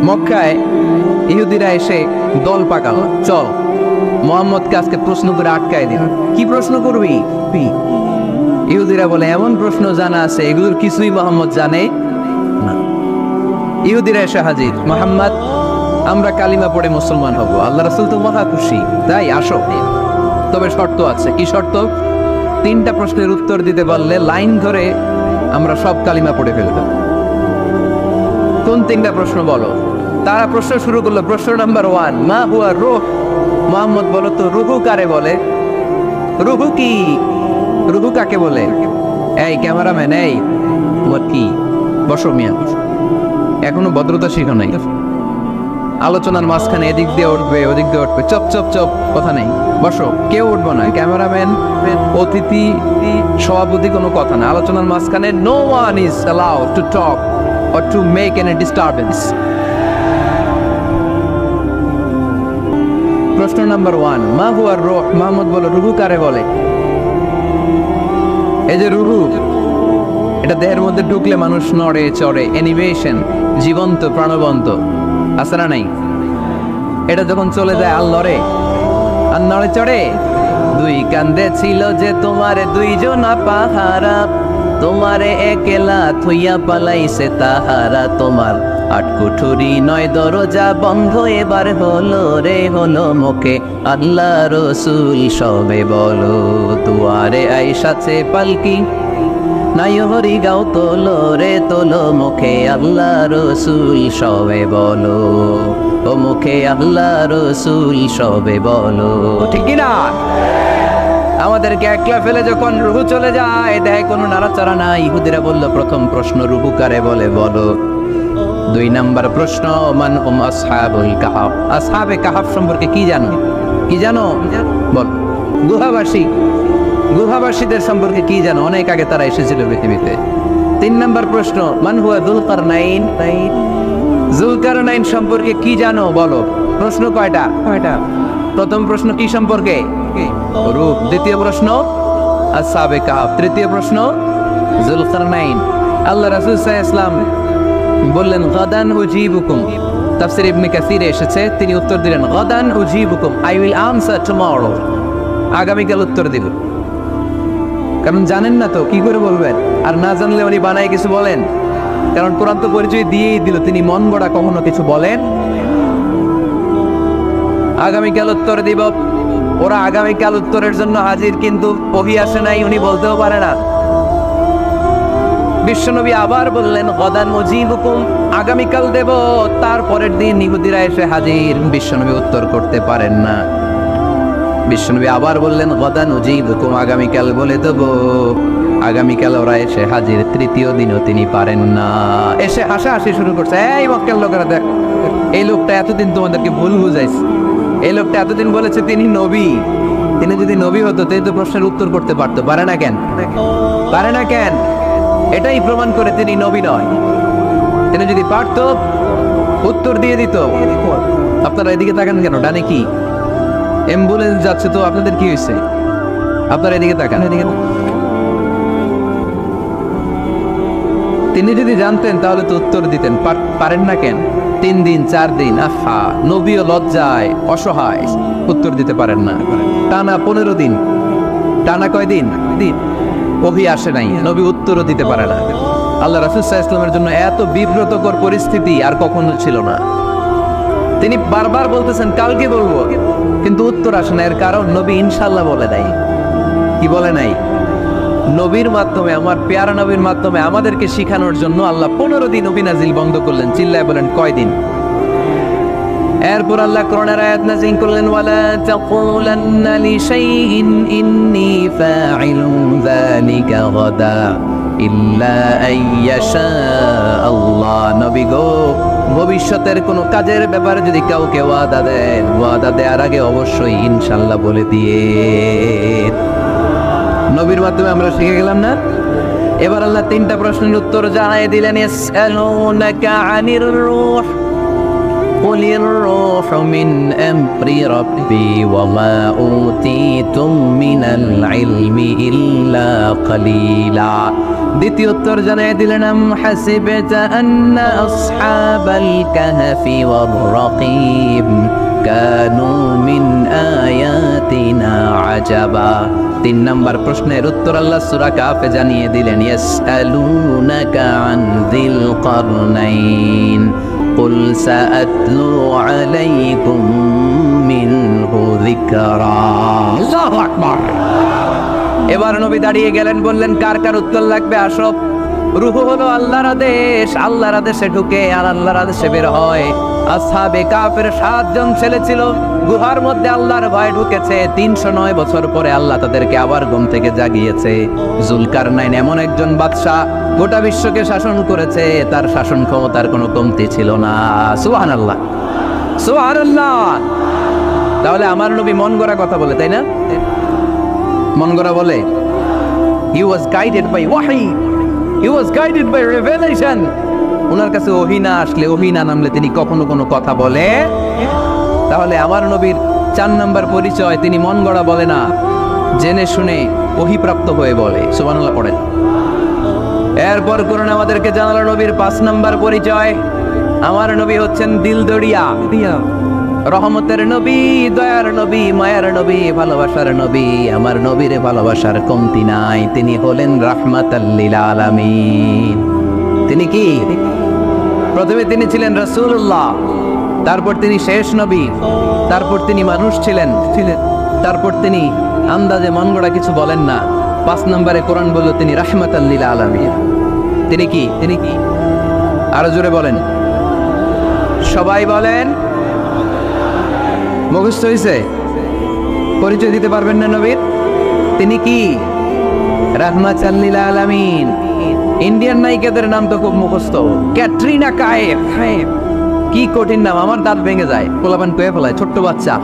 মক্কায় ইহুদিরা এসে দল পাকালো, চল মুহাম্মদকে আজকে প্রশ্ন করে আটকায় দিন। কি প্রশ্ন করবি? ইহুদিরা বলে, এমন প্রশ্ন জানা আছে এগুলোর কিছুই মুহাম্মদ জানে না। ইহুদিরা এসে হাজির, মুহাম্মদ আমরা কালিমা পড়ে মুসলমান হব, আল্লাহ রাসূল তো মহা খুশি, তাই আসো, তবে শর্ত আছে। কি শর্ত? 3টা প্রশ্নের উত্তর দিতে পারলে লাইন ধরে আমরা সব কালিমা পড়ে ফেলব। কোন 3টা প্রশ্ন বলো? তারা প্রশ্ন শুরু করলো। প্রশ্ন নাম্বার 1, মা হুয়া রূহ। মুহাম্মদ বলো তো রুহু কারে বলে? রুহু কি? রুহু কাকে বলে? এই ক্যামেরাম্যান, এই তোমার কি? বসো মিয়া, এখনো ভদ্রতা শিখো নাই। আলোচনার মাঝখানে এদিক দিয়ে উঠবে ওদিক দিয়ে উঠবে, চপ চপ চপ, কথা নেই, বসো। কেউ উঠবো না, ক্যামেরাম্যান, অতিথি, সভাপতি, কোনো কথা না। আলোচনার মাঝখানে no one is allowed to talk or to make any disturbance. প্রশ্ন নাম্বার 1, মা হুয়া রূহ। মুহাম্মদ বলো রুহু কারে বলে? এই যে রুহু, এটা দেহের মধ্যে ঢুকলে মানুষ নড়ে চড়ে, অ্যানিমেশন, জীবন্ত প্রাণবন্ত, আছে না নাই? এটা যখন চলে যায় আর লড়ে আর নড়ে চড়ে। 2 কান্দে ছিল যে তোমারে 2 জনা পাহারা, তোমারে একলা থইয়া পালাইছে তাহারা, তোমার 8 কুঠুরি 9 দরজা বন্ধ, এবার হলো রে হলো মুখে আল্লাহ রসুল সবে বলো, দুয়ারে আইসাছে পালকি নাই হরি গাও তোলো রে তোলো, মুখে আল্লাহ রসুল সবে বলো, ও মুখে আল্লাহ রসুল সবে বলো। ঠিক না? আমাদেরকে একলা ফেলে যখন রুহু চলে যায়, দেয় কোনো নাড়াচাড়া নাই। ইহুদিরা বলল, প্রথম প্রশ্ন রুহু কারে বলে বলো। 2 নাম্বার প্রশ্ন, মান হুম আসহাবুল কাহাফ। আসহাবে কাহাফ সম্পর্কে কি জানো? কি জানো বল। গুহাবাসী, গুহাবাসীদের সম্পর্কে কি জানো? অনেক আগে তারা এসেছিল পৃথিবীতে। 3 নাম্বার প্রশ্ন, মান হুয়া যুলকারনাইন। যুলকারনাইন সম্পর্কে কি জানো বলো। প্রশ্ন কয়টা? প্রথম প্রশ্ন কি সম্পর্কে? রূপ। দ্বিতীয় প্রশ্ন আসহাবে কাহাফ। তৃতীয় প্রশ্ন যুলকারনাইন। আল্লাহ রাসূল সাল্লাল্লাহু আলাইহি ওয়াসাল্লাম বললেন, গাদান উজিবুকুম। তাফসীর ইবনে কাসিরে এসেছে, তিনি উত্তর দিলেন, গাদান উজিবুকুম, আই উইল আনসার টুমরো। আগামীকাল উত্তর দিব। কারণ জানেন না তো কি করে বলবেন, আর না জানলে উনি বানায় কিছু বলেন। কারণ কোরআন তো পরিচয় দিয়েই দিল, তিনি মন গড়া কখনো কিছু বলেন। আগামীকাল উত্তর দিব। ওরা আগামীকাল উত্তরের জন্য হাজির, কিন্তু ওহী আসে নাই, উনি বলতেও পারে না। বিশ্বনবী আবার বললেন, গাদান উজিবুকুম, আগামীকাল দেব। তারপরের দিন ইহুদিরা এসে হাজির, বিশ্বনবী উত্তর করতে পারেন না। বিশ্বনবী আবার বললেন, গাদান উজিবুকুম, আগামীকাল বলে দেব। আগামীকাল ওরা এসে হাজির, তৃতীয় দিনও তিনি পারেন না। এসে হাসাহাসি শুরু করছে, এই মক্কার লোকেরা দেখ, এই লোকটা এতদিন তোমাদেরকে ভুল বুঝাইছে। এই লোকটা এতদিন বলেছে তিনি নবী। তিনি যদি নবী হতো তাই তো প্রশ্নের উত্তর করতে পারতো। পারে না কেন? পারে না কেন? এটাই প্রমাণ করে তিনি নবী নয়। তিনি যদি পারতো উত্তর দিয়ে দিত। আপনারা এদিকে তাকান কেন? ডানে কি অ্যাম্বুলেন্স যাচ্ছে, তো আপনাদের কি হয়েছে? আপনারা এদিকে তাকান। তিনি যদি জানতেন তাহলে তো উত্তর দিতেন। পারেন না কেন? 3 দিন 4 দিন, আহা, নবীও লজ্জায় অসহায়, উত্তর দিতে পারেন না। টানা 15 দিন, টানা কয় দিন? ওহী আসে নাই, নবী উত্তরও দিতে পারে না। আল্লাহ রাসূল সাল্লাল্লাহু আলাইহি ওয়াসাল্লামের জন্য এত বিব্রতকর পরিস্থিতি আর কখনো ছিল না। তিনি বারবার বলতেছেন কালকে বলবো, কিন্তু উত্তর আসে না। এর কারণ নবী ইনশাআল্লাহ বলে নাই। কি বলে নাই? নবীর মাধ্যমে, আমার পেয়ারা নবীর মাধ্যমে আমাদেরকে শিখানোর জন্য আল্লাহ 15 দিন ওহী নাজিল বন্ধ করলেন। চিল্লায় বলেন কয় দিন? এরপর আল্লাহ কোরআনের আয়াত নাযিল করলেন, ওয়ালা তাকুলান্না লিশাইইন ইন্নী ফাইলুন যালিকা গাদা ইল্লা আইয়াশা আল্লাহ। নবী গো, ভবিষ্যতের কোনো কাজের ব্যাপারে যদি কাউকে ওয়াদা দেন, ওয়াদা দেওয়ার আগে অবশ্যই ইনশাআল্লাহ বলে দিয়ে। নবীর মাধ্যমে আমরা শিখে গেলাম না? এবার আল্লাহ 3টা প্রশ্নের উত্তর জানাই দিলেন। ইয়াসআলুনাকা আনির রূহ কুলির রূহ মিন আমরি রাব্বি ওয়া মা উতীতুম মিনাল ইলমি ইল্লা কালিলা। দ্বিতীয় উত্তর জানিয়ে দিলেন, আম হাসিবতা আন্না আসহাবাল কাহফি ওয়ার রাকিব কানু মিন আয়াতিনা আজাবা। 3 নম্বর প্রশ্নের উত্তর আল্লাহ সূরা কাফে জানিয়ে দিলেন, ইয়াসআলুনাকা আন যিল কারনাইন কুল সাআতলু আলাইকুম মিনহু যিকরা। আল্লাহু আকবার। এবার নবী দাঁড়িয়ে গেলেন, বললেন কার কার উত্তর লাগবে আসো। রূহ হলো আল্লাহর আদেশ, আল্লাহর আদেশে ঢুকে আর আল্লাহর আদেশে বের হয়। আসহাবে কাফের 7 জন ছেলে ছিল, গুহার মধ্যে আল্লাহর ভয় ঢুকেছে। 309 বছর পরে আল্লাহ তাদেরকে আবার ঘুম থেকে জাগিয়েছে। জুলকারনাইন এমন একজন বাদশা, গোটা বিশ্বকে শাসন করেছে, তার শাসন ক্ষমতার কোনো কমতি ছিল না। সুবহানাল্লাহ, সুবহানাল্লাহ। তাহলে আমার নবী মন গড়া কথা বলে, তাই না? মন গড়া বলে? He was guided by wahi, he was guided by revelation. ওনার কাছে ওহী না আসলে, ওহী না নামলে তিনি কখনো কোনো কথা বলে? তাহলে আমার নবীর 4 নম্বর পরিচয়, তিনি মন গড়া বলে না, জেনে শুনে ওহীপ্রাপ্ত হয়ে বলে। সুবহানাল্লাহ পড়েন। এরপর কোরআন আমাদেরকে জানালো নবীর 5 নম্বর পরিচয়, আমার নবী হচ্ছেন দিলদরিয়া, রহমতের নবী, দয়ার নবী, মায়ার নবী, ভালোবাসার নবী। আমার নবীর ভালোবাসার কমতি নাই। তিনি হলেন রাহমাতাল লিল আলামিন। তিনি কি? প্রথমে তিনি ছিলেন রাসূলুল্লাহ, তারপর তিনি শেষ নবী, তারপর তিনি মানুষ ছিলেন, তারপর তিনি আন্দাজে মন গড়া কিছু বলেন না। 5 নম্বরে কোরআন বলল তিনি রাহমাতাল লিল আলামিন। তিনি কি? তিনি কি? আরো জোরে বলেন, সবাই বলেন। মুখস্থ হয়েছে? পরিচয় দিতে পারবেন না নবীর? তিনি কি? রাহমাতাল লিল আলামিন। ইন্ডিয়ান নায়িকাদের নাম তো খুব মুখস্থ। ক্যাটরিনা কাইফ, কি কঠিন নাম, আমার দাঁত ভেঙে যায়। পোলাপান কয়ে ফেলায়, ছোট্ট বাচ্চা।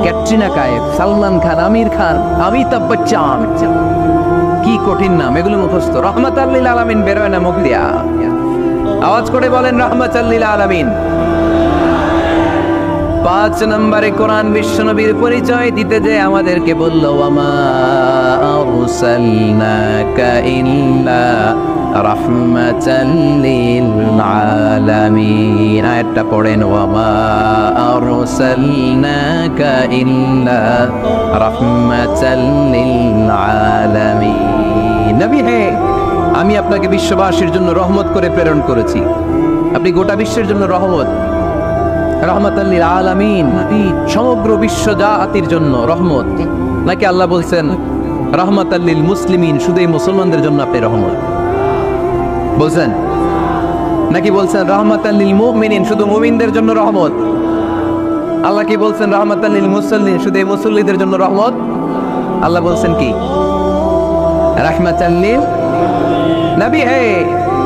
ক্যাটরিনা কাইফ, সালমান খান, আমির খান, অমিতাভ বচ্চন, কি কঠিন নাম, এগুলো মুখস্থ। রাহমাতাল লিল আলামিন বেরোয় না মুখ দিয়া। আওয়াজ করে বলেন রাহমাতাল লিল আলামিন। 5 নম্বরে কোরআন বিশ্বনবীর পরিচয় দিতে যে আমাদেরকে বলল, ওয়ামা আরসালনাকা ইল্লা রাহমাতাল লিল আলামিন। আয়াতটা পড়েন, ওয়ামা আরসালনাকা ইল্লা রাহমাতাল লিল আলামিন। নবী হে, আমি আপনাকে বিশ্ববাসীর জন্য রহমত করে প্রেরণ করেছি। আপনি গোটা বিশ্বের জন্য রহমত, রাহমাতাল লিল আলামিন, সমগ্র বিশ্ব জাতির জন্য রহমত। নাকি আল্লাহ বলছেন রাহমাতাল লিল মুসলিমিন, শুধু এই মুসলমানদের জন্য আপনি রহমত বলছেন? নাকি বলছেন রাহমাতাল লিল মুমিনিন, শুধু মুমিনদের জন্য রহমত? আল্লাহ কি বলছেন রাহমাতাল লিল মুসল্লিন, শুধু এই মুসল্লিদের জন্য রহমত? আল্লাহ বলছেন কি? রাহমাতাল লিল নবী হে,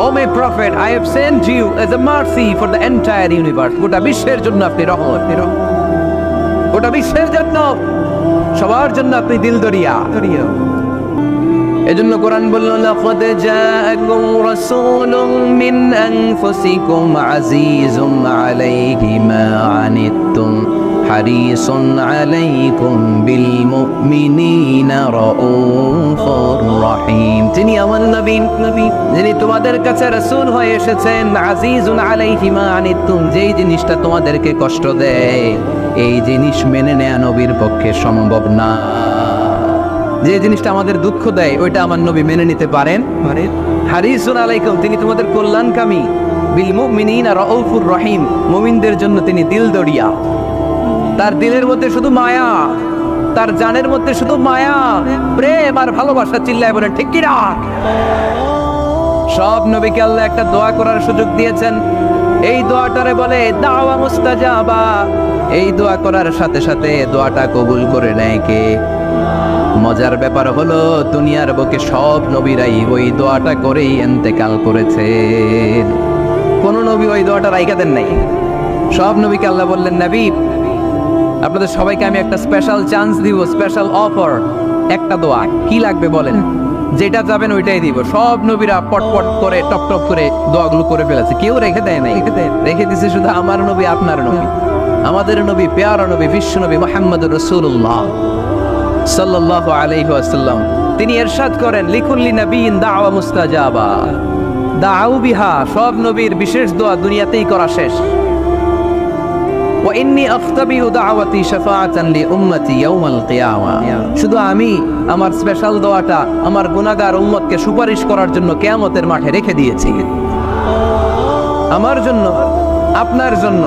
O my prophet, I have sent you as a mercy for the entire universe. গোটা বিশ্বের জন্য আপনি রহমত, গোটা বিশ্বের জন্য, সবার জন্য আপনি দিলদরিয়া। এজন্য কোরআন বলল, লাকাদ জাআকুম রাসূলুম মিন আনফুসিকুম আজিজুম আলাইহি মা আনিতুম হারিসুন আলাইকুম বিল মুমিনিনা রাউফুর রহিম। তিনি আমার নবী, যিনি তোমাদের কাছে রাসূল হয়ে এসেছেন। আজিজুন আলাইহি মা আনিতুম, যেই জিনিসটা তোমাদেরকে কষ্ট দেয়, এই জিনিস মেনে নেওয়া নবীর পক্ষে সম্ভব না। যে জিনিসটা আমাদের দুঃখ দেয়, ওইটা আমার নবী মেনে নিতে পারেন। হারিসুন আলাইকুম, তিনি তোমাদের কল্যাণকামী। বিল মুমিনিনা রাউফুর রহিম, মুমিনদের জন্য তিনি দিলদরিয়া। তার দিলের মধ্যে শুধু মায়া, তার জানের মধ্যে শুধু মায়া, প্রেম আর ভালোবাসা। চিল্লায় বলেন ঠিক কি না? সব নবীকে আল্লাহ একটা দোয়া করার সুযোগ দিয়েছেন। এই দোয়াটারে বলে দাওয়া মুস্তাজাবা। এই দোয়া করার সাথে সাথে দোয়াটা কবুল করে নেয় কে? মজার ব্যাপার হলো, দুনিয়ার বুকে সব নবীরাই ওই দোয়াটা করেই ইন্তেকাল করেছেন। কোন নবী ওই দোয়াটা রাইখা দেন নাই। সব নবীকে আল্লাহ বললেন, নবী আপনাদের সবাইকে আমি একটা স্পেশাল চান্স দিব, স্পেশাল অফার। একটা দোয়া, কি লাগবে বলেন, যেটা যাবেন ওইটাই দিব। সব নবীরা পটপট করে টপ টপ করে দোয়াগুলো করে ফেলেছে, কেউ রেখে দেয় নাই। রেখে দিছে শুধু আমার নবী, আপনার নবী। আমাদের নবী, পেয়ারা নবী, বিশ্ব নবী মুহাম্মদুর রাসূলুল্লাহ সাল্লাল্লাহু আলাইহি ওয়াসাল্লাম তিনি ইরশাদ করেন, লিকুল্লি নাবিয়িন দাওয়া মুস্তাজাবা, দাউ বিহা, সব নবীর বিশেষ দোয়া দুনিয়াতেই করা শেষ। ওয়া ইন্নী আখতাবিউ দাওয়াতি শাফাআতান লি উম্মতি ইয়াউমাল কিয়ামা, শুধু আমি আমার স্পেশাল দোয়াটা আমার গুনাহগার উম্মতকে সুপারিশ করার জন্য কিয়ামতের মাঠে রেখে দিয়েছি। আমার জন্য, আপনার জন্য,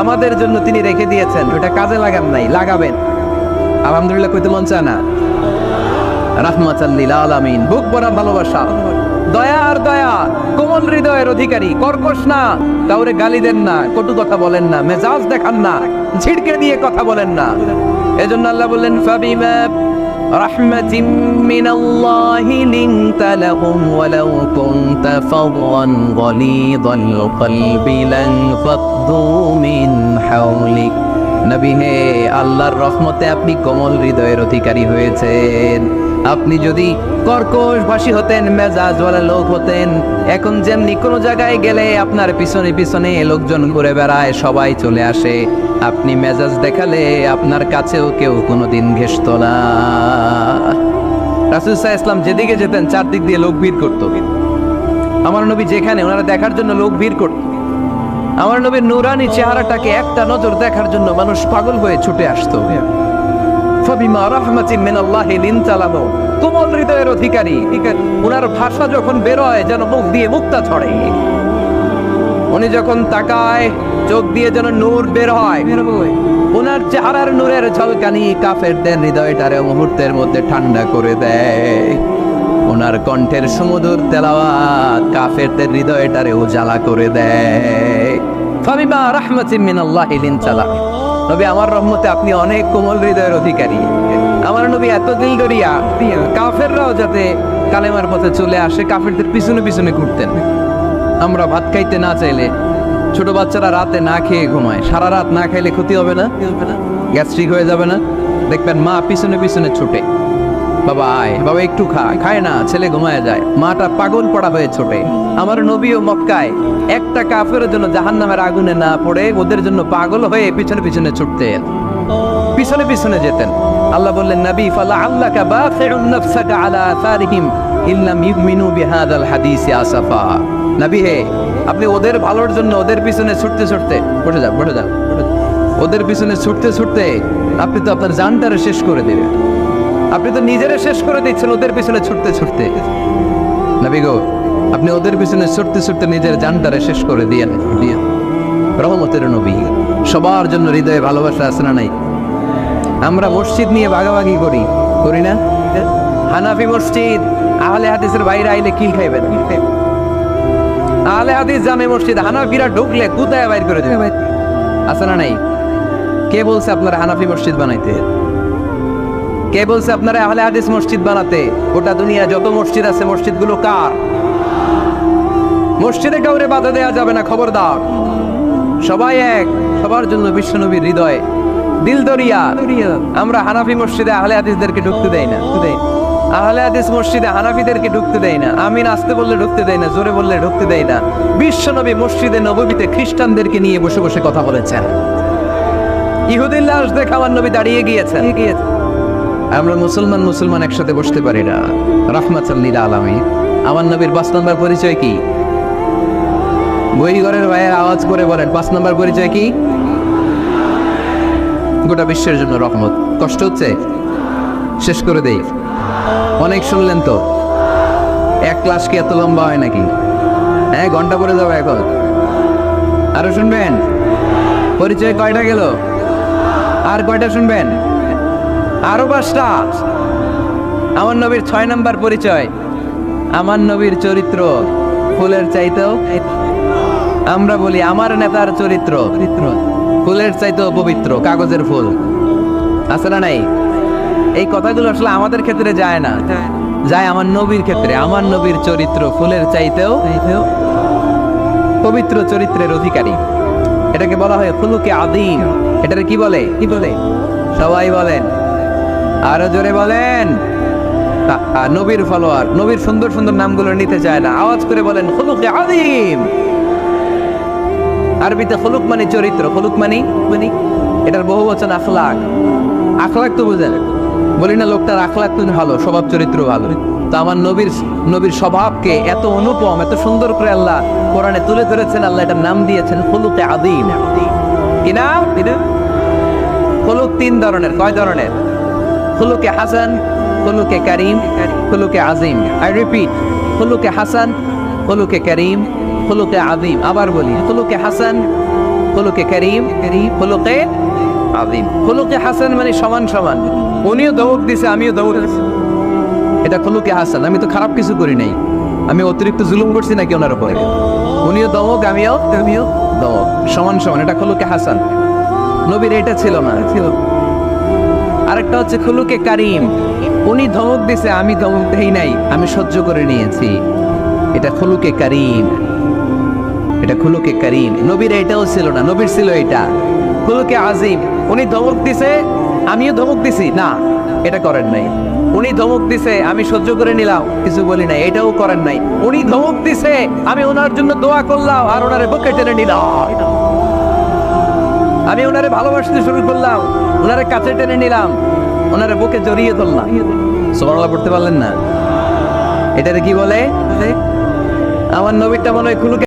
আমাদের জন্য তিনি রেখে দিয়েছেন। ওটা কাজে লাগান নাই, লাগাবেন। আলহামদুলিল্লাহ কইতে মন চায় না? রাহমাতাল লিল আলামিন, বুক ভরা ভালোবাসা, দয়া আর দয়া, কোমল হৃদয়ের অধিকারী, কর্কশ না, কাউরে গালি দেন না, কটু কথা বলেন না, মেজাজ দেখান না, ঝিড়কে দিয়ে কথা বলেন না। এজন্য আল্লাহ বললেন, ফাবিমা রাহমাতিম মিনাল্লাহি লিনতা লাহুম ওয়ালাউ কুনতা ফাদদান গালিযাল কলবি লানফাদ্দু মিন হাওলিক। নবী হে, আল্লাহর রহমতে আপনি কোমল হৃদয়ের অধিকারী হয়েছেন। আপনি যদি কর্কশ ভাষী হতেন, মেজাজওয়ালা লোক হতেন, এখন যেমনি কোনো জায়গায় গেলে আপনার পিছনে পিছনে লোকজন ঘুরে বেড়ায়, সবাই চলে আসে, আপনি মেজাজ দেখালে আপনার কাছেও কেউ কোনোদিন ঘেষত না। রাসূল সাল্লাল্লাহু আলাইহি ওয়াসাল্লাম যেদিকে যেতেন চারদিক দিয়ে লোক ভিড় করত। আমার নবী যেখানে, ওনারা দেখার জন্য লোক ভিড় করত। আমার নবীর নূরানী চেহারাটাকে একটা নজর দেখার জন্য মানুষ পাগল হয়ে ছুটে আসতো। ফাবিমা রাহমাতিন মিনাল্লাহি লিনতা লাহুম, কোমল হৃদয়ের অধিকারী, ওনার ভাষা যখন বের হয় যেন মুখ দিয়ে মুক্তা ছড়ে। উনি যখন তাকায় চোখ দিয়ে যেন নূর বের হয়। ওনার চেহারার নূরের ঝলকানি কাফেরদের হৃদয়টারে মুহূর্তের মধ্যে ঠান্ডা করে দেয়। ওনার কণ্ঠের সুমধুর তেলাওয়াত কাফেরদের হৃদয়টারে উজালা করে দেয়। ফাবিমা রাহমাতিন মিনাল্লাহি লিনতা লাহুম, নবী আমার রহমতে আপনি অনেক কোমল হৃদয়ের অধিকারী। আমার নবী এত দিল দরিয়া, কাফেররাও যাতে কালেমার পথে চলে আসে, কাফেরদের পিছনে পিছনে ঘুরতেন। আমরা ভাত খাইতে না চাইলে, ছোট বাচ্চারা রাতে না খেয়ে ঘুমায়, সারা রাত না খাইলে ক্ষতি হবে না? গ্যাস্ট্রিক হয়ে যাবে না? দেখবেন মা পিছনে পিছনে ছুটে, বাবা আয়, বাবা একটু খায় না, ছেলে ঘুমায় যায়, মাটা পাগল পড়া হয়ে ছোটে। আমার নবীও মক্কায় একটা কাফেরের জন্য জাহান্নামের আগুনে না পড়ে ওদের জন্য পাগল হয়ে পিছনে পিছনে ছুটতেন, পিছনে পিছনে যেতেন। আল্লাহ বললেন, নবী ফালা আল্লাকা বাখিউন নাফসাকা আলা আসারিহিম ইল্লাম ইউমিনু বিহাদাল হাদিসি আসাফা। নবী হে, আপনি ওদের ভালোর জন্য ওদের পিছনে ছুটতে ছুটতে, বসে যান, ওদের পিছনে ছুটতে ছুটতে আপনি তো আপনার জানটারে শেষ করে দিবেন। আপনি তো নিজেরা শেষ করে দিচ্ছেন ওদের পিছনে ছুটতে ছুটতে। নবী গো, আপনি ওদের পিছনে ছুটতে ছুটতে নিজের জানটারে শেষ করে দিয়েন। রহমতের নবী, সবার জন্য হৃদয়ে ভালোবাসা আছে না নাই? আমরা মসজিদ নিয়ে ভাগাভাগি করি না? হানাফি মসজিদ, আহলে হাদিসের বাইরে আইলে কিল খাইবেন। আহলে হাদিস জামে মসজিদ, হানাফিরা ঢুকলে কুতায় বাইর করে দেবে, আছে না নাই? কে বলছে আপনারা হানাফি মসজিদ বানাইতে? কে বলছে আপনারা আহলে হাদিস মসজিদ বানাতে? গোটা দুনিয়া যত মসজিদ আছে, মসজিদগুলো কার? মসজিদে কাউরে বাধা দেওয়া যাবে না, খবরদার। সবাই এক, সবার জন্য বিশ্বনবীর হৃদয় দিল দরিয়া। আমরা হানাফি মসজিদে আহলে হাদিসদেরকে ঢুকতে দেই না, আহলে হাদিস মসজিদে হানাফিদেরকে ঢুকতে দেই না। আমিন আসতে বললে ঢুকতে দেই না, জোরে বললে ঢুকতে দেই না। বিশ্বনবী মসজিদে নববীতে খ্রিস্টানদেরকে নিয়ে বসে বসে কথা বলেছেন। ইহুদির লাশ দেখে আমার নবী দাঁড়িয়ে গিয়েছেন। আমরা মুসলমান একসাথে বসতে পারি না। রাহমাতাল লিল আলামিন। আমার নবীর 5 নম্বর পরিচয় কি? বইঘরের ভাইয়ের আওয়াজ করে বলেন, 5 নম্বর পরিচয় কি? গোটা বিশ্বের জন্য রহমত। কষ্ট হচ্ছে? শেষ করে দেই। অনেক শুনলেন তো, এক ক্লাস কি এত লম্বা হয় নাকি? হ্যাঁ, ঘন্টা পরে যাবে এখন। আরো শুনবেন? পরিচয় কয়টা গেল? আর কয়টা শুনবেন? আরো 5টা। আমার নবীর 6 নম্বর পরিচয়, আমার নবীর চরিত্র ফুলের চাইতেও, আমরা বলি আমার নেতার চরিত্র ফুলের চাইতেও পবিত্র, কাগজের ফুল, আছে না নাই? এই কথাগুলো আসলে আমাদের ক্ষেত্রে যায় না, যায় আমার নবীর ক্ষেত্রে। আমার নবীর চরিত্র ফুলের চাইতেও পবিত্র চরিত্রের অধিকারী। এটাকে বলা হয় খুলুকে আযীম। এটারে কি বলে? সবাই বলেন, আরো জোরে বলেন। নবীর ফলোয়ার, নবীর সুন্দর সুন্দর নামগুলো নিতে চায় না, আওয়াজ করে বলেন খুলুকে আযীম। আরবিতে খুলুক মানে চরিত্র, খুলুক মানে এটার বহু বচন আখলাক। আখলাক তো বুঝেন, বলি না লোকটার আখলাক তো ভালো, স্বভাব চরিত্র ভালো। তো আমার নবীর স্বভাবকে এত অনুপম, এত সুন্দর করে আল্লাহ কোরআনে তুলে ধরেছেন। আল্লাহ এটার নাম দিয়েছেন খুলুকে আযীম। কি নাম? খুলুক তিন ধরনের। কয় ধরনের? খুলুকে হাসান, খুলুকে কারীম, খুলুকে আযীম। আই রিপিট, খুলুকে হাসান, খুলুকে কারীম, খুলুকে আযীম। আবার বলি, খুলুকে হাসান, খুলুকে কারীম, খুলুকে আযীম। খুলুকে হাসান মানে সমান সমান, উনিও ধমক দিছে আমিও ধমক দিছি, এটা খুলুকে হাসান। আমি তো খারাপ কিছু করি নাই, আমি অতিরিক্ত জুলুম করছি নাকি ওনার উপরে? উনিও ধমক আমিও ধমক, সমান সমান, এটা খুলুকে হাসান। নবীর এটা ছিল না, ছিল। আরেকটা হচ্ছে খুলুকে কারীম, উনি ধমক দিছে আমি ধমক দেই নাই, আমি সহ্য করে নিয়েছি, এটা খুলুকে কারীম। এটা খুলুকে কারীম। নবীর এটাও ছিল না, নবীর ছিল এটা খুলুকে আযীম। উনি ধমক দিছে আমিও ধমক দিছি, না এটা করেন নাই। উনি ধমক দিছে আমি সহ্য করে নিলাম, কিছু বলি নাই, এটাও করেন নাই। উনি ধমক দিছে আমি ওনার জন্য দোয়া করলাম আর ওনারে বুকে টেনে নিলাম, আমি ওনারে ভালোবাসতে শুরু করলাম, ওনারে কাছে টেনে নিলাম, ওনারে বুকে জড়িয়ে ধরলাম। সুবহানাল্লাহ পড়তে পারলেন না? এটারে কি বলে? আমার নবীরটা মনে হয় খুলুকে